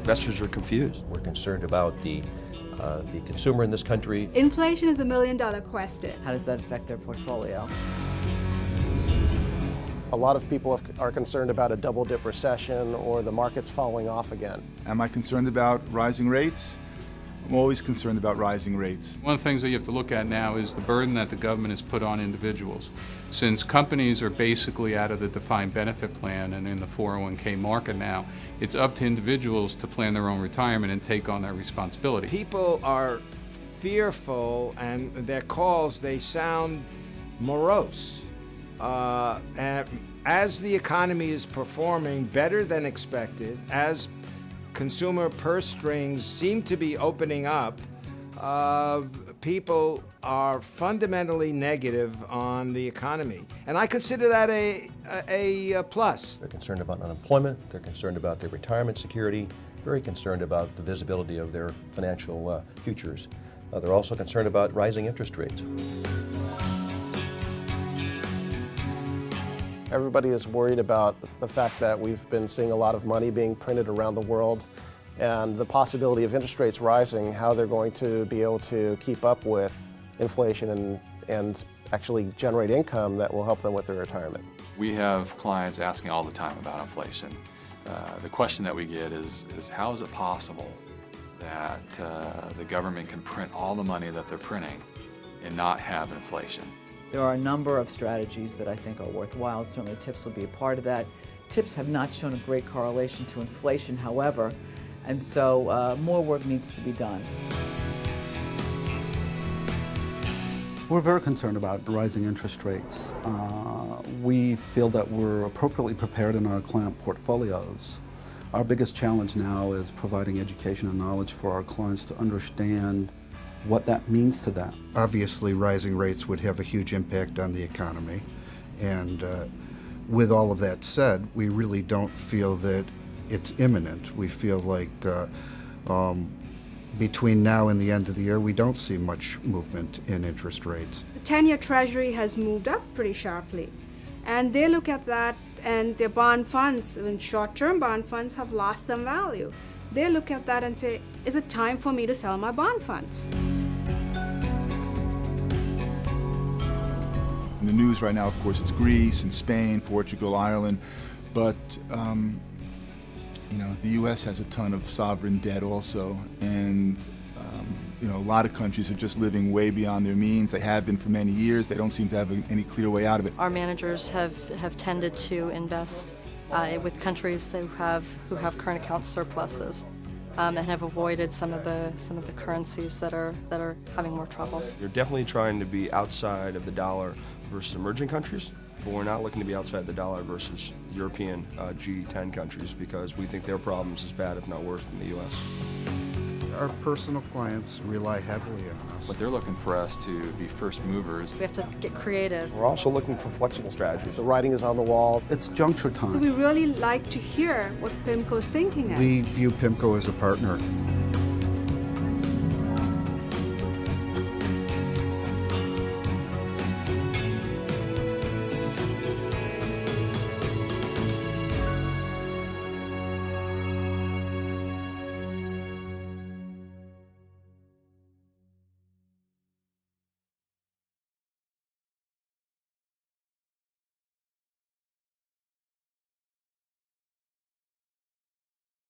investors are confused. We're concerned about the consumer in this country. Inflation is the million-dollar question. How does that affect their portfolio? A lot of people are concerned about a double-dip recession or the markets falling off again. Am I concerned about rising rates? I'm always concerned about rising rates. One of the things that you have to look at now is the burden that the government has put on individuals. Since companies are basically out of the defined benefit plan and in the 401k market now, it's up to individuals to plan their own retirement and take on that responsibility. People are fearful, and their calls, they sound morose. And as the economy is performing better than expected, as consumer purse strings seem to be opening up, people are fundamentally negative on the economy. And I consider that a plus. They're concerned about unemployment, they're concerned about their retirement security, very concerned about the visibility of their financial futures. They're also concerned about rising interest rates. Everybody is worried about the fact that we've been seeing a lot of money being printed around the world and the possibility of interest rates rising, how they're going to be able to keep up with inflation and actually generate income that will help them with their retirement. We have clients asking all the time about inflation. The question that we get is how is it possible that the government can print all the money that they're printing and not have inflation? There are a number of strategies that I think are worthwhile. Certainly TIPS will be a part of that. TIPS have not shown a great correlation to inflation, however, and so more work needs to be done. We're very concerned about rising interest rates. We feel that we're appropriately prepared in our client portfolios. Our biggest challenge now is providing education and knowledge for our clients to understand what that means to them. Obviously, rising rates would have a huge impact on the economy. And with all of that said, we really don't feel that it's imminent. We feel like between now and the end of the year, we don't see much movement in interest rates. The 10-year Treasury has moved up pretty sharply. And they look at that, and their bond funds, and short-term bond funds, have lost some value. They look at that and say, is it time for me to sell my bond funds? In the news right now, of course, it's Greece and Spain, Portugal, Ireland, but the U.S. has a ton of sovereign debt also, and a lot of countries are just living way beyond their means. They have been for many years. They don't seem to have any clear way out of it. Our managers have tended to invest with countries who have current account surpluses. And have avoided some of the currencies that are having more troubles. We're definitely trying to be outside of the dollar versus emerging countries, but we're not looking to be outside the dollar versus European G10 countries because we think their problem's as bad, if not worse, than the U.S. Our personal clients rely heavily on us. But they're looking for us to be first movers. We have to get creative. We're also looking for flexible strategies. The writing is on the wall. It's juncture time. So we really like to hear what PIMCO's thinking is. We view PIMCO as a partner.